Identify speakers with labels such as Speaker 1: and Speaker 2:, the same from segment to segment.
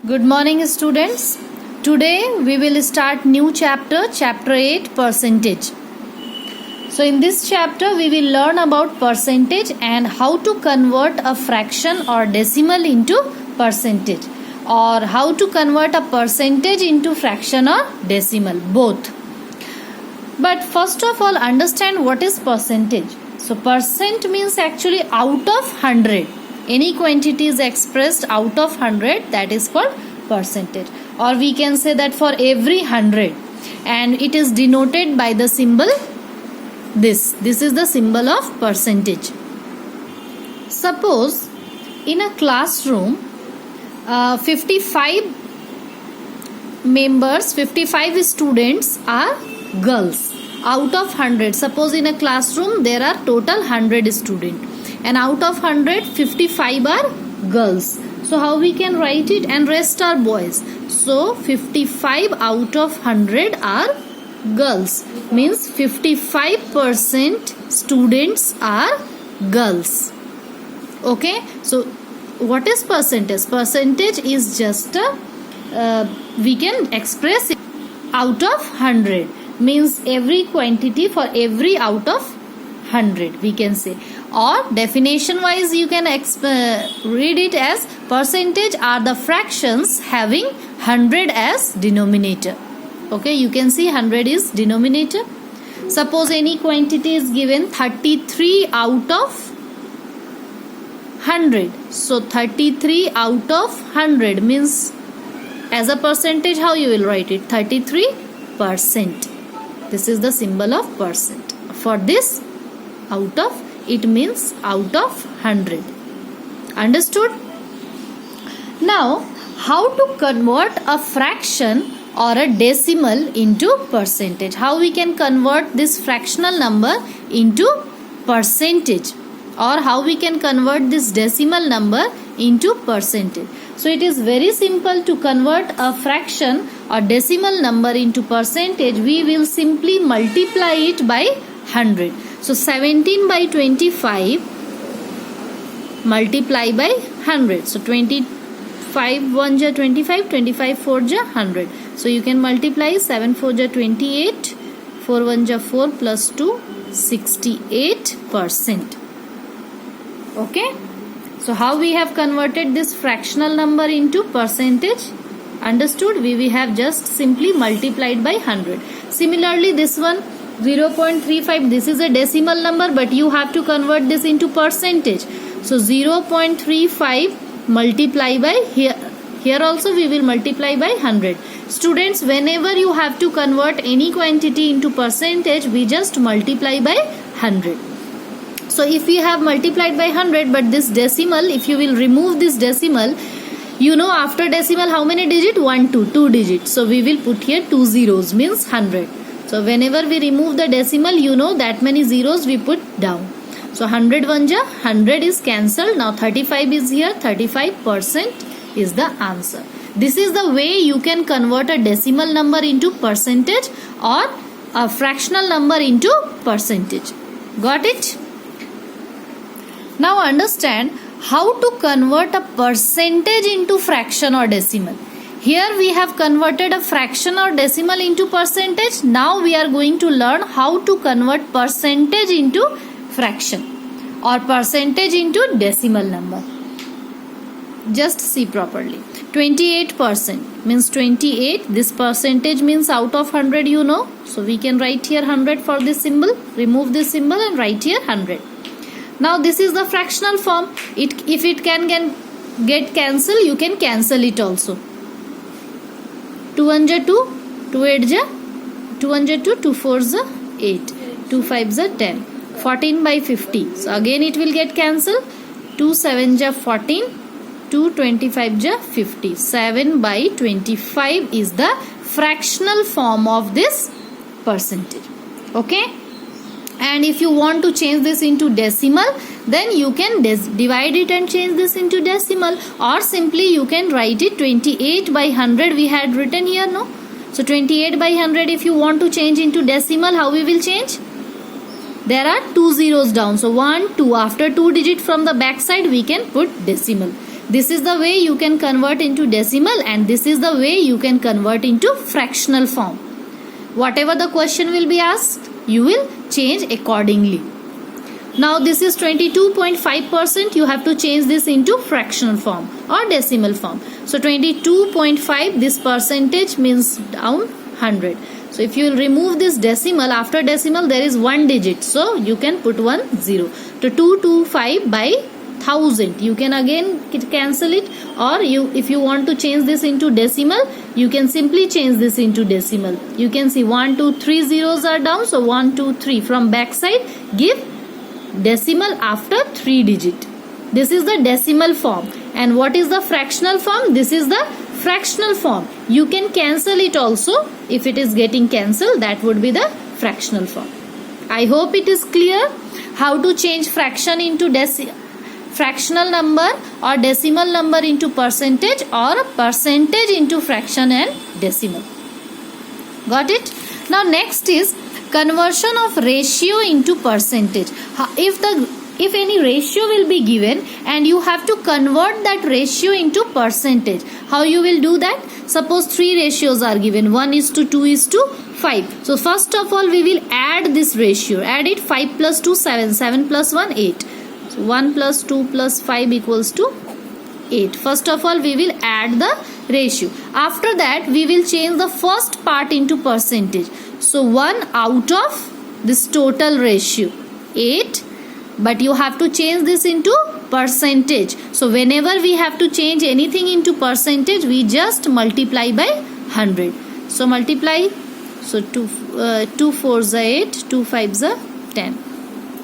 Speaker 1: Good morning, students. Today we will start new chapter 8, percentage. So in this chapter we will learn about percentage and how to convert a fraction or decimal into percentage, or how to convert a percentage into fraction or decimal, both. But first of all, understand what is percentage. So percent means actually out of 100. Any quantity is expressed out of 100, that is called percentage. Or we can say that for every 100, and it is denoted by the symbol this. This is the symbol of percentage. Suppose in a classroom 55 students are girls out of 100. Suppose in a classroom there are total 100 students, and out of 100, 55 are girls. So how we can write it? And rest are boys. So 55 out of 100 are girls. Means 55% students are girls. Okay. So what is percentage? Percentage is just we can express it out of 100. Means every quantity for every out of 100 we can say. Or definition wise you can read it as percentage are the fractions having 100 as denominator. Okay, you can see 100 is denominator. Suppose any quantity is given 33 out of 100. So 33 out of 100 means as a percentage how you will write it? 33%. This is the symbol of percent. For this out of, it means out of 100. Understood? Now, how to convert a fraction or a decimal into percentage? How we can convert this fractional number into percentage, or how we can convert this decimal number into percentage? So it is very simple to convert a fraction or decimal number into percentage. We will simply multiply it by 100. So 17 by 25 multiply by 100. So 25 1 ja 25, 25 4 ja 100. So you can multiply 7 4 ja 28, 4 1 ja 4 plus 2, 68%. Okay. So how we have converted this fractional number into percentage? Understood? We have just simply multiplied by 100. Similarly, this one 0.35, this is a decimal number, but you have to convert this into percentage. So 0.35 multiply by here also we will multiply by 100. Students, whenever you have to convert any quantity into percentage, we just multiply by 100. So if we have multiplied by 100, but this decimal, if you will remove this decimal, you know after decimal how many digits? 1, 2, 2 digits. So we will put here 2 zeros, means 100. So whenever we remove the decimal, you know that many zeros we put down. So 100 1 ja 100 is cancelled. Now 35 is here. 35% is the answer. This is the way you can convert a decimal number into percentage or a fractional number into percentage. Got it? Now understand how to convert a percentage into fraction or decimal. Here we have converted a fraction or decimal into percentage. Now we are going to learn how to convert percentage into fraction or percentage into decimal number. Just see properly. 28% means 28. This percentage means out of 100, you know. So we can write here 100 for this symbol. Remove this symbol and write here 100. Now this is the fractional form. If it can get cancelled, you can cancel it also. 2 1 ja 2, 2 8 ja 2 1 ja 2, 2 4 ja 8, 2 5 ja 10, 14 by 50. So again it will get cancelled. 2 7 ja 14, 2 25 ja 50. 7 by 25 is the fractional form of this percentage. Okay. And if you want to change this into decimal, then you can divide it and change this into decimal, or simply you can write it 28 by 100 we had written here, no? So 28 by 100 if you want to change into decimal, how we will change? There are 2 zeros down. So 1, 2. After 2 digit from the back side we can put decimal. This is the way you can convert into decimal, and this is the way you can convert into fractional form. Whatever the question will be asked, you will change accordingly. Now this is 22.5%. You have to change this into fractional form or decimal form. So 22.5, this percentage means down 100. So if you will remove this decimal, after decimal there is one digit. So you can put 1 0. To 225 by 1000. You can again cancel it, or if you want to change this into decimal, you can simply change this into decimal. You can see 1 2 3 zeros are down. So 1 2 3 from back side, give decimal after 3 digit. This is the decimal form. And what is the fractional form? This is the fractional form. You can cancel it also. If it is getting cancelled, that would be the fractional form. I hope it is clear how to change fraction into fractional number or decimal number into percentage, or percentage into fraction and decimal. Got it? Now next is conversion of ratio into percentage. If any ratio will be given and you have to convert that ratio into percentage, how you will do that? Suppose 3 ratios are given, 1:2 5. So first of all we will add this ratio. Add it. 5 plus 2 7, 7 plus 1 8. So 1 plus 2 plus 5 equals to 8. First of all we will add the ratio. After that we will change the first part into percentage. So 1 out of this total ratio 8, but you have to change this into percentage. So whenever we have to change anything into percentage, we just multiply by 100. So multiply. So 2 4s are 8, 2 5s are 10.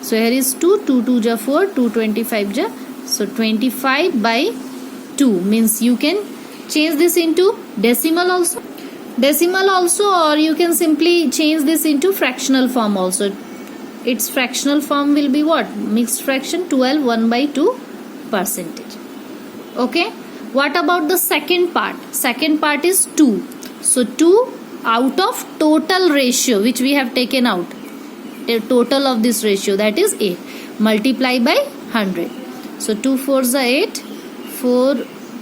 Speaker 1: So here is 2, 2 2 ja 4, 2 25 ja. So 25 by 2 means you can change this into decimal also. Or you can simply change this into fractional form also. Its fractional form will be what? Mixed fraction 12 1 by 2 percentage. Okay. What about the second part? Second part is 2. So 2 out of total ratio which we have taken out. The total of this ratio, that is 8. Multiply by 100. So 2 4s are 8. 4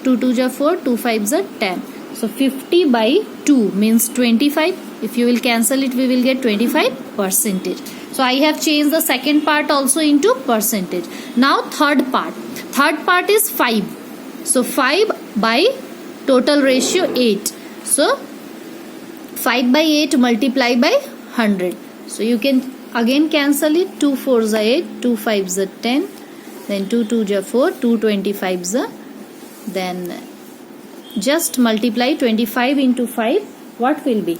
Speaker 1: 2 2 ja 4, 2 5s are 10. So 50 by 2 means 25. If you will cancel it, we will get 25%. So I have changed the second part also into percentage. Now third part. Third part is 5. So 5 by total ratio 8. So 5 by 8 multiply by 100. So you can again cancel it. 2 4s are 8, 2 5s are 10. Then 2 2 ja 4, 2 25s are. Then just multiply 25 into 5. What will be?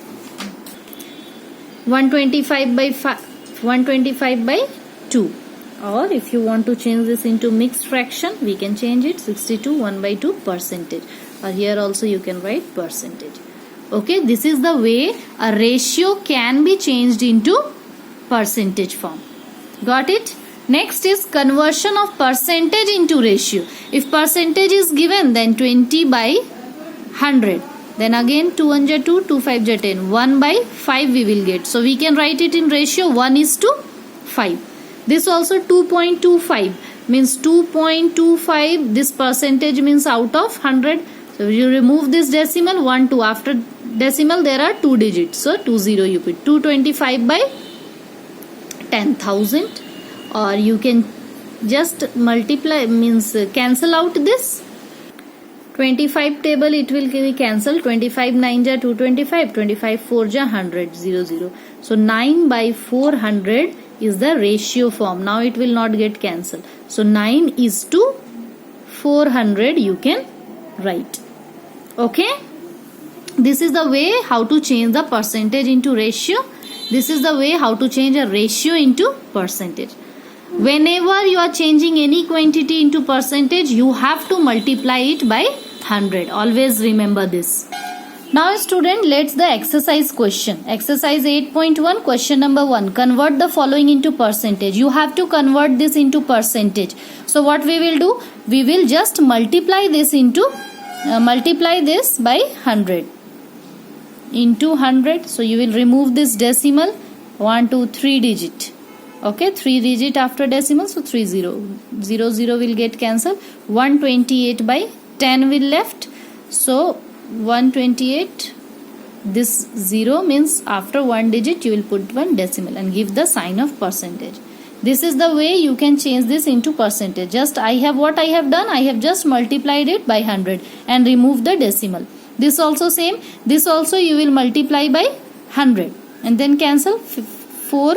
Speaker 1: 125 by 5. 125 by 2. Or if you want to change this into mixed fraction, we can change it. 62 1 by 2 percentage. Or here also you can write percentage. Okay, this is the way a ratio can be changed into percentage form. Got it? Next is conversion of percentage into ratio. If percentage is given, then 20 by 100. Then again 2 1 ja 2, 2 5 ja 10. 1 by 5 we will get. So we can write it in ratio 1:5. This also 2.25 means 2.25. This percentage means out of 100. So you remove this decimal 1 2. After decimal there are 2 digits. So 20 you put. 225 by 10,000. Or you can just multiply, means cancel out this. 25 table it will be cancelled. 25 9 ja 225, 25 4 ja 100, 0 0. So 9 by 400 is the ratio form. Now it will not get cancelled. So 9:400 you can write. Okay. This is the way how to change the percentage into ratio. This is the way how to change a ratio into percentage. Whenever you are changing any quantity into percentage, you have to multiply it by 100. Always remember this. Now student, let's the exercise question. Exercise 8.1, question number 1. Convert the following into percentage. You have to convert this into percentage. So what we will do? We will just multiply this by 100. Into 100. So you will remove this decimal. 1 2 3 digit. Okay, 3 digit after decimal, so 30. 0 will get cancelled. 128 by 10 will left. So 128, this 0 means after one digit you will put one decimal and give the sign of percentage. This is the way you can change this into percentage. Just I have done, I have just multiplied it by 100 and removed the decimal. This also same, this also you will multiply by 100 and then cancel. 4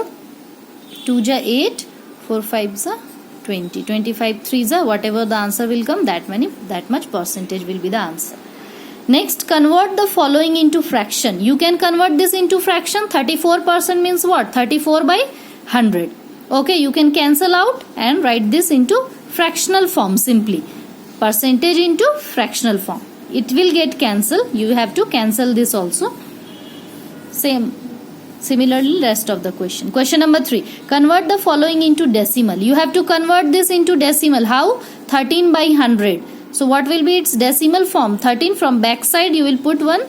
Speaker 1: 2 ja 8, 4 5 ja 20, 25 3 ja, whatever the answer will come, that much percentage will be the answer. Next, convert the following into fraction. You can convert this into fraction. 34% means what? 34 by 100. Okay, you can cancel out and write this into fractional form simply. Percentage into fractional form. It will get cancelled. You have to cancel this also. Same. Similarly, rest of the question. Question number 3. Convert the following into decimal. You have to convert this into decimal. How? 13 by 100. So what will be its decimal form? 13, from back side you will put one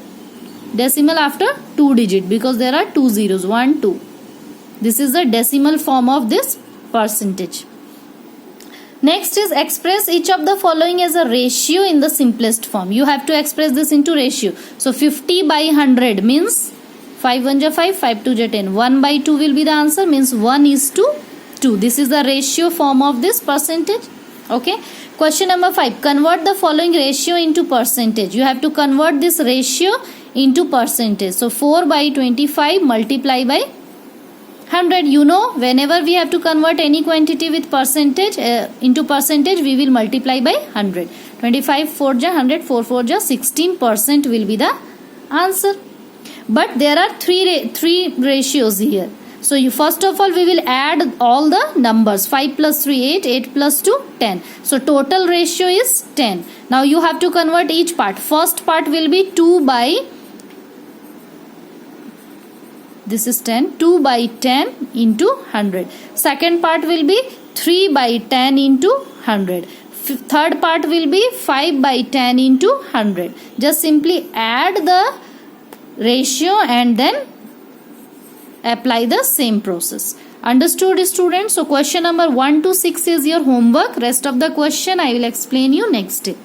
Speaker 1: decimal after 2 digit because there are 2 zeros. 1, 2. This is the decimal form of this percentage. Next is express each of the following as a ratio in the simplest form. You have to express this into ratio. So 50 by 100 means 5 1 ja 5, 5 2 ja 10. 1 by 2 will be the answer, means 1:2. This is the ratio form of this percentage. Okay. Question number 5. Convert the following ratio into percentage. You have to convert this ratio into percentage. So 4 by 25 multiply by 100. You know, whenever we have to convert any quantity with percentage into percentage, we will multiply by 100. 25 4 ja 100, 4 4 ja 16% will be the answer. But there are three ratios here. So you first of all we will add all the numbers. 5 plus 3 8, 8 plus 2 10. So total ratio is 10. Now you have to convert each part. First part will be 2 by, this is 10, 2 by 10 into 100. Second part will be 3 by 10 into 100. Third part will be 5 by 10 into 100. Just simply add the ratio and then apply the same process. Understood, students? So question number 1 to 6 is your homework. Rest of the question I will explain you next day.